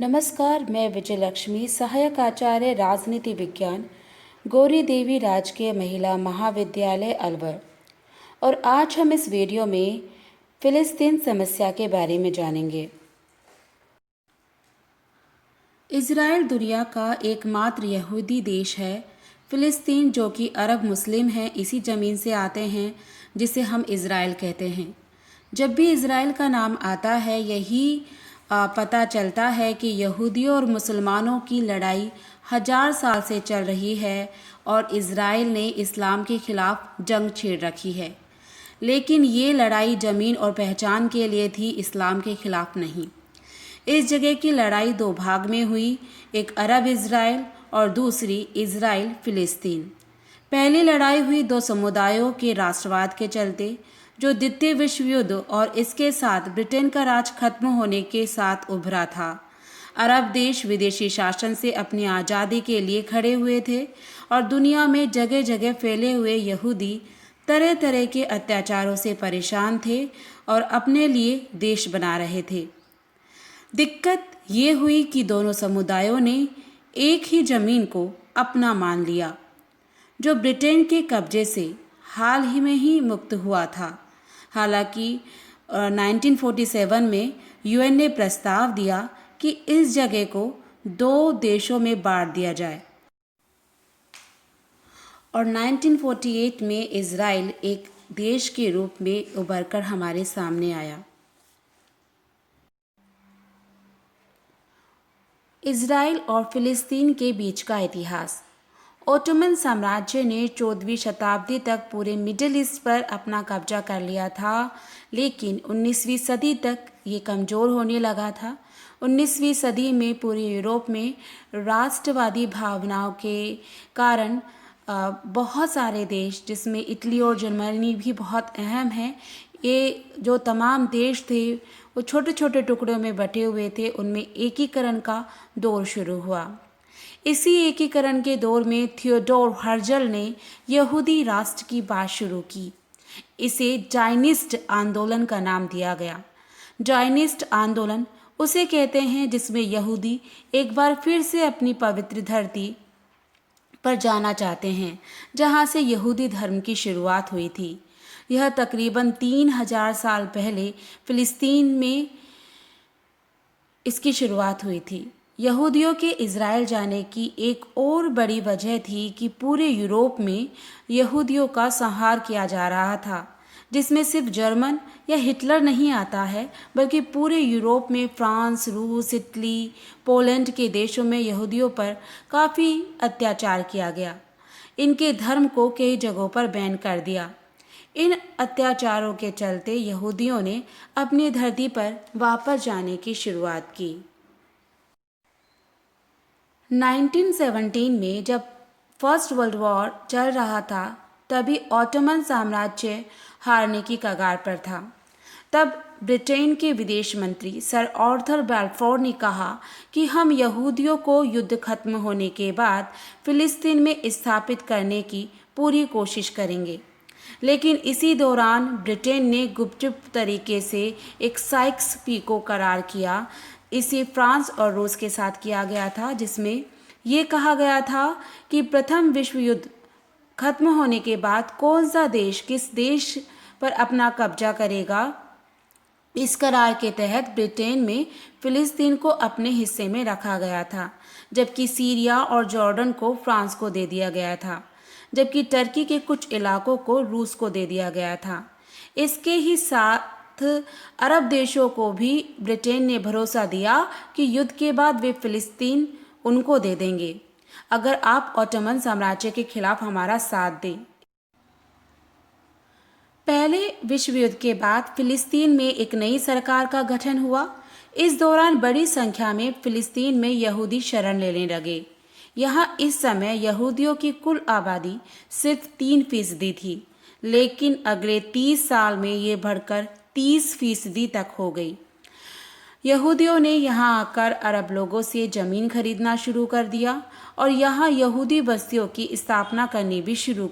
नमस्कार, मैं विजय लक्ष्मी, सहायक आचार्य राजनीति विज्ञान, गौरी देवी राजकीय महिला महाविद्यालय अलवर। और आज हम इस वीडियो में फ़िलिस्तीन समस्या के बारे में जानेंगे। इज़राइल दुनिया का एकमात्र यहूदी देश है। फ़िलिस्तीन, जो कि अरब मुस्लिम हैं, इसी ज़मीन से आते हैं जिसे हम इज़राइल कहते हैं। जब भी इज़राइल का नाम आता है, यही पता चलता है कि यहूदियों और मुसलमानों की लड़ाई 1000 साल से चल रही है और इज़राइल ने इस्लाम के खिलाफ जंग छेड़ रखी है। लेकिन ये लड़ाई ज़मीन और पहचान के लिए थी, इस्लाम के खिलाफ नहीं। इस जगह की लड़ाई दो भाग में हुई, एक अरब इज़राइल और दूसरी इज़राइल फ़िलिस्तीन। पहली लड़ाई हुई दो समुदायों के राष्ट्रवाद के चलते, जो द्वितीय विश्व युद्ध और इसके साथ ब्रिटेन का राज खत्म होने के साथ उभरा था। अरब देश विदेशी शासन से अपनी आज़ादी के लिए खड़े हुए थे और दुनिया में जगह जगह फैले हुए यहूदी तरह तरह के अत्याचारों से परेशान थे और अपने लिए देश बना रहे थे। दिक्कत ये हुई कि दोनों समुदायों ने एक ही ज़मीन को अपना मान लिया, जो ब्रिटेन के कब्जे से हाल ही में ही मुक्त हुआ था। हालांकि 1947 में यूएन ने प्रस्ताव दिया कि इस जगह को दो देशों में बांट दिया जाए और 1948 में इज़राइल एक देश के रूप में उभरकर हमारे सामने आया। इज़राइल और फ़िलिस्तीन के बीच का इतिहास। ओटोमन साम्राज्य ने 14वीं शताब्दी तक पूरे मिडिल ईस्ट पर अपना कब्जा कर लिया था, लेकिन 19वीं सदी तक ये कमज़ोर होने लगा था। 19वीं सदी में पूरे यूरोप में राष्ट्रवादी भावनाओं के कारण बहुत सारे देश, जिसमें इटली और जर्मनी भी बहुत अहम हैं, ये जो तमाम देश थे वो छोटे छोटे टुकड़ों में बटे हुए थे। उनमें एकीकरण का दौर शुरू हुआ। इसी एकीकरण के दौर में थियोडोर हर्जल ने यहूदी राष्ट्र की बात शुरू की। इसे जायनिस्ट आंदोलन का नाम दिया गया। जायनिस्ट आंदोलन उसे कहते हैं जिसमें यहूदी एक बार फिर से अपनी पवित्र धरती पर जाना चाहते हैं, जहां से यहूदी धर्म की शुरुआत हुई थी। यह तकरीबन 3000 साल पहले फ़िलिस्तीन में इसकी शुरुआत हुई थी। यहूदियों के इज़राइल जाने की एक और बड़ी वजह थी कि पूरे यूरोप में यहूदियों का संहार किया जा रहा था, जिसमें सिर्फ जर्मन या हिटलर नहीं आता है, बल्कि पूरे यूरोप में फ्रांस, रूस, इटली, पोलैंड के देशों में यहूदियों पर काफ़ी अत्याचार किया गया। इनके धर्म को कई जगहों पर बैन कर दिया। इन अत्याचारों के चलते यहूदियों ने अपनी धरती पर वापस जाने की शुरुआत की। 1917 में जब फर्स्ट वर्ल्ड वॉर चल रहा था, तभी ओटोमन साम्राज्य हारने की कगार पर था। तब ब्रिटेन के विदेश मंत्री सर आर्थर बैलफोर ने कहा कि हम यहूदियों को युद्ध खत्म होने के बाद फ़िलिस्तीन में स्थापित करने की पूरी कोशिश करेंगे। लेकिन इसी दौरान ब्रिटेन ने गुपचुप तरीके से एक साइक्स पीको करार किया। इसे फ्रांस और रूस के साथ किया गया था, जिसमें ये कहा गया था कि प्रथम विश्व युद्ध खत्म होने के बाद कौन सा देश किस देश पर अपना कब्जा करेगा। इस करार के तहत ब्रिटेन में फ़िलिस्तीन को अपने हिस्से में रखा गया था, जबकि सीरिया और जॉर्डन को फ्रांस को दे दिया गया था, जबकि टर्की के कुछ इलाकों को रूस को दे दिया गया था। इसके ही साथ अरब देशों को भी ब्रिटेन ने भरोसा दिया कि युद्ध के बाद वे फ़िलिस्तीन उनको दे देंगे, अगर आप ओटोमन साम्राज्य के खिलाफ हमारा साथ दें। पहले विश्व युद्ध के बाद फ़िलिस्तीन में एक नई सरकार का गठन हुआ। इस दौरान बड़ी संख्या में फ़िलिस्तीन में यहूदी शरण लेने लगे। यहाँ इस समय यहूदियों की कुल आबादी सिर्फ 3% थी, लेकिन अगले 30 साल में ये बढ़कर 30% तक हो गई। यहूदियों ने यहाँ आकर अरब लोगों से ज़मीन खरीदना शुरू कर दिया और यहाँ यहूदी बस्तियों की स्थापना करनी भी शुरू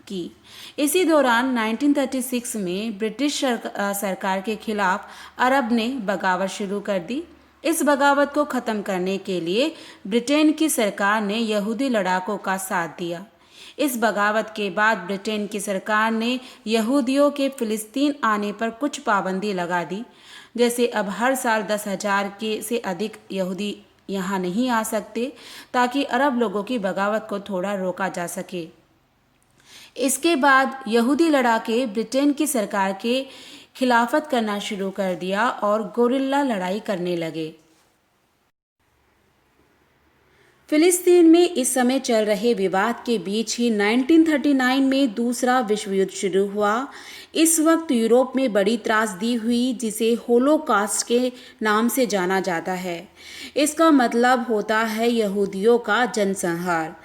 की। इसी दौरान 1936 में ब्रिटिश सरकार के खिलाफ अरब ने बगावत शुरू कर दी इस बगावत को ख़त्म करने के लिए ब्रिटेन की सरकार ने यहूदी लड़ाकों का साथ दिया। इस बगावत के बाद ब्रिटेन की सरकार ने यहूदियों के फ़िलिस्तीन आने पर कुछ पाबंदी लगा दी, जैसे अब हर साल 10,000 के से अधिक यहूदी यहाँ नहीं आ सकते, ताकि अरब लोगों की बगावत को थोड़ा रोका जा सके। इसके बाद यहूदी लड़ाके ब्रिटेन की सरकार के खिलाफत करना शुरू कर दिया और गोरिल्ला लड़ाई करने लगे। फिलिस्तीन में इस समय चल रहे विवाद के बीच ही 1939 में दूसरा विश्व युद्ध शुरू हुआ। इस वक्त यूरोप में बड़ी त्रासदी हुई, जिसे होलोकास्ट के नाम से जाना जाता है। इसका मतलब होता है यहूदियों का जनसंहार।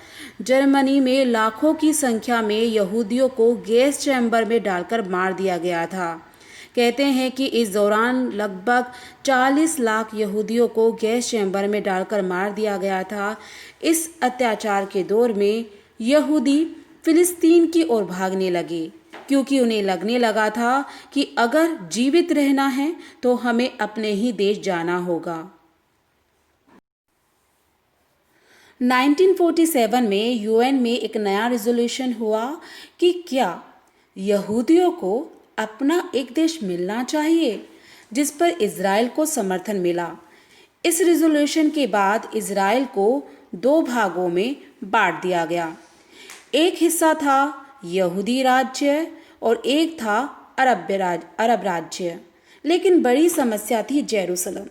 जर्मनी में लाखों की संख्या में यहूदियों को गैस चैम्बर में डालकर मार दिया गया था। कहते हैं कि इस दौरान लगभग 40 लाख यहूदियों को गैस चैम्बर में डालकर मार दिया गया था। इस अत्याचार के दौर में यहूदी फिलिस्तीन की ओर भागने लगे, क्योंकि उन्हें लगने लगा था कि अगर जीवित रहना है तो हमें अपने ही देश जाना होगा। 1947 में यूएन में एक नया रिजोल्यूशन हुआ कि क्या यहूदियों को अपना एक देश मिलना चाहिए, जिस पर इज़राइल को समर्थन मिला। इस रिजोल्यूशन के बाद इज़राइल को 2 भागों में बांट दिया गया। एक हिस्सा था यहूदी राज्य और एक था अरब राज्य। लेकिन बड़ी समस्या थी जेरूसलम,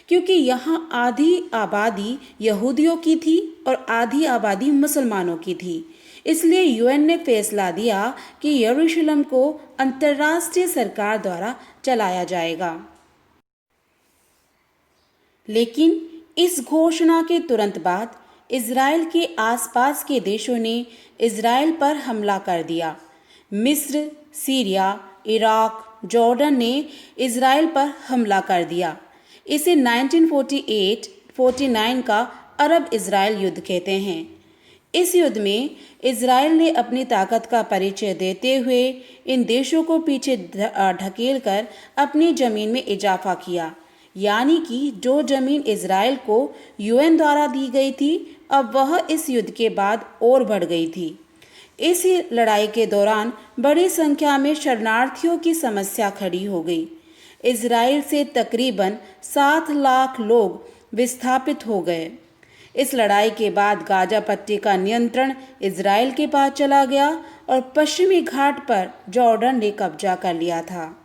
क्योंकि यहाँ आधी आबादी यहूदियों की थी और आधी आबादी मुसलमानों की थी। इसलिए यूएन ने फैसला दिया कि यरूशलेम को अंतर्राष्ट्रीय सरकार द्वारा चलाया जाएगा। लेकिन इस घोषणा के तुरंत बाद इज़राइल के आसपास के देशों ने इज़राइल पर हमला कर दिया। मिस्र, सीरिया, इराक, जॉर्डन ने इज़राइल पर हमला कर दिया। इसे 1948-49 का अरब इज़राइल युद्ध कहते हैं। इस युद्ध में इज़राइल ने अपनी ताकत का परिचय देते हुए इन देशों को पीछे ढकेलकर अपनी ज़मीन में इजाफा किया, यानी कि जो ज़मीन इज़राइल को यूएन द्वारा दी गई थी, अब वह इस युद्ध के बाद और बढ़ गई थी। इस लड़ाई के दौरान बड़ी संख्या में शरणार्थियों की समस्या खड़ी हो गई। इज़राइल से तकरीबन 7 लाख लोग विस्थापित हो गए। इस लड़ाई के बाद गाजा पट्टी का नियंत्रण इज़राइल के पास चला गया और पश्चिमी घाट पर जॉर्डन ने कब्जा कर लिया था।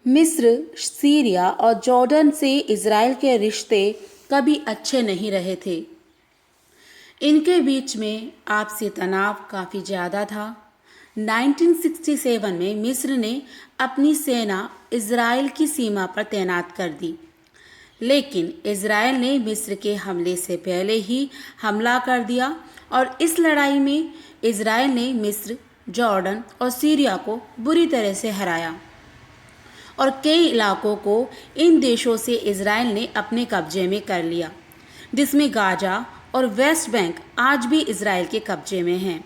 मिस्र, सीरिया और जॉर्डन से इज़राइल के रिश्ते कभी अच्छे नहीं रहे थे। इनके बीच में आपसी तनाव काफ़ी ज़्यादा था। 1967 में मिस्र ने अपनी सेना इज़राइल की सीमा पर तैनात कर दी, लेकिन इज़राइल ने मिस्र के हमले से पहले ही हमला कर दिया और इस लड़ाई में इज़राइल ने मिस्र, जॉर्डन और सीरिया को बुरी तरह से हराया और कई इलाकों को इन देशों से इज़राइल ने अपने कब्जे में कर लिया, जिसमें गाजा और वेस्ट बैंक आज भी इज़राइल के कब्जे में हैं।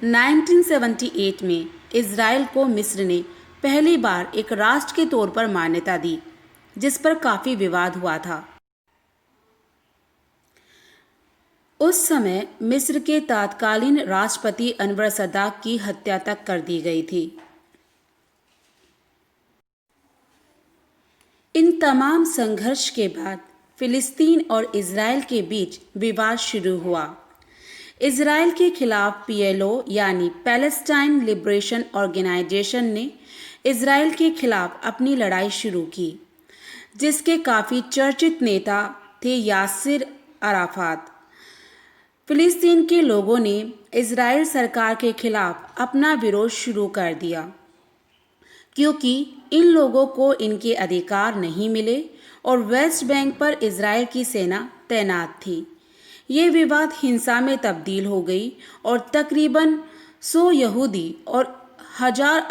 1978 में इज़राइल को मिस्र ने पहली बार एक राष्ट्र के तौर पर मान्यता दी, जिस पर काफ़ी विवाद हुआ था। उस समय मिस्र के तत्कालीन राष्ट्रपति अनवर सदात की हत्या तक कर दी गई थी। इन तमाम संघर्ष के बाद फिलिस्तीन और इज़राइल के बीच विवाद शुरू हुआ। इज़राइल के खिलाफ पीएलओ यानी पैलेस्टाइन लिबरेशन ऑर्गेनाइजेशन ने इज़राइल के खिलाफ अपनी लड़ाई शुरू की, जिसके काफ़ी चर्चित नेता थे यासिर अराफात। फिलिस्तीन के लोगों ने इज़राइल सरकार के खिलाफ अपना विरोध शुरू कर दिया, क्योंकि इन लोगों को इनके अधिकार नहीं मिले और वेस्ट बैंक पर इज़राइल की सेना तैनात थी। ये विवाद हिंसा में तब्दील हो गई और तकरीबन 100 यहूदी और 1000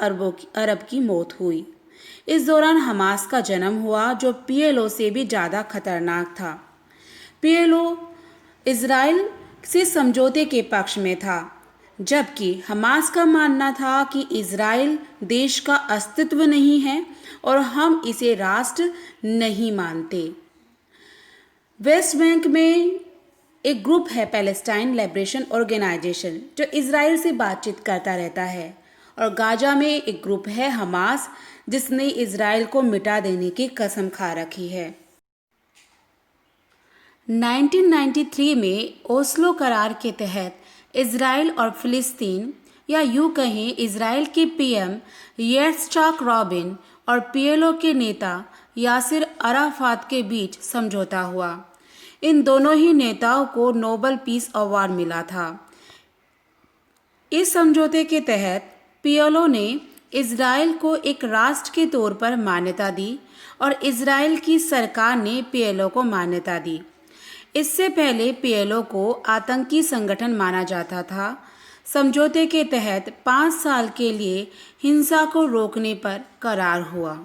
अरब की मौत हुई। इस दौरान हमास का जन्म हुआ, जो पीएलओ से भी ज़्यादा खतरनाक था। पीएलओ इज़राइल से समझौते के पक्ष में था, जबकि हमास का मानना था कि इज़राइल देश का अस्तित्व नहीं है और हम इसे राष्ट्र नहीं मानते। वेस्ट बैंक में एक ग्रुप है पैलेस्टाइन लिबरेशन ऑर्गेनाइजेशन जो इज़राइल से बातचीत करता रहता है, और गाजा में एक ग्रुप है हमास जिसने इज़राइल को मिटा देने की कसम खा रखी है। 1993 में ओस्लो करार के तहत इज़राइल और फ़िलिस्तीन, या यूँ कहें इज़राइल के पीएम यित्ज़हाक राबिन और पीएलओ के नेता यासिर अराफात के बीच समझौता हुआ। इन दोनों ही नेताओं को नोबेल पीस अवार्ड मिला था। इस समझौते के तहत पीएलओ ने इज़राइल को एक राष्ट्र के तौर पर मान्यता दी और इज़राइल की सरकार ने पीएलओ को मान्यता दी। इससे पहले पीएलओ को आतंकी संगठन माना जाता था। समझौते के तहत 5 साल के लिए हिंसा को रोकने पर करार हुआ।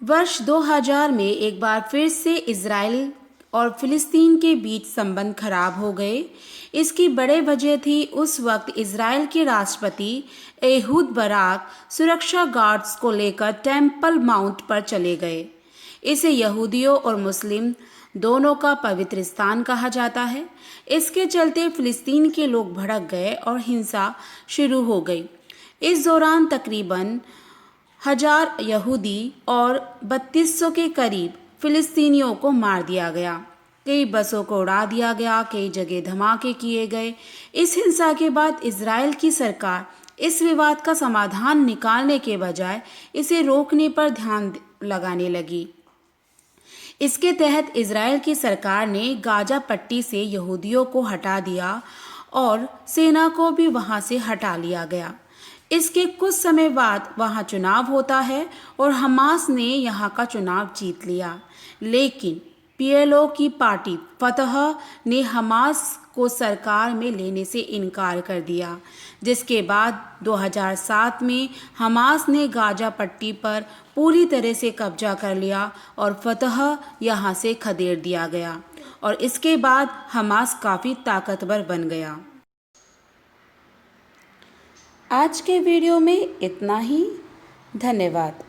वर्ष 2000 में एक बार फिर से इज़राइल और फ़िलिस्तीन के बीच संबंध खराब हो गए। इसकी बड़ी वजह थी उस वक्त इज़राइल के राष्ट्रपति एहूद बाराक सुरक्षा गार्ड्स को लेकर टेम्पल माउंट पर चले गए। इसे यहूदियों और मुस्लिम दोनों का पवित्र स्थान कहा जाता है। इसके चलते फ़िलिस्तीन के लोग भड़क गए और हिंसा शुरू हो गई। इस दौरान तकरीबन 1000 यहूदी और 3200 के करीब फ़िलिस्तीनियों को मार दिया गया। कई बसों को उड़ा दिया गया, कई जगह धमाके किए गए। इस हिंसा के बाद इज़राइल की सरकार इस विवाद का समाधान निकालने के बजाय इसे रोकने पर ध्यान लगाने लगी। इसके तहत इज़राइल की सरकार ने गाजा पट्टी से यहूदियों को हटा दिया और सेना को भी वहां से हटा लिया गया। इसके कुछ समय बाद वहां चुनाव होता है और हमास ने यहां का चुनाव जीत लिया, लेकिन पीएलओ की पार्टी फतह ने हमास को सरकार में लेने से इनकार कर दिया, जिसके बाद 2007 में हमास ने गाजा पट्टी पर पूरी तरह से कब्जा कर लिया और फतह यहां से खदेड़ दिया गया, और इसके बाद हमास काफ़ी ताकतवर बन गया। आज के वीडियो में इतना ही। धन्यवाद।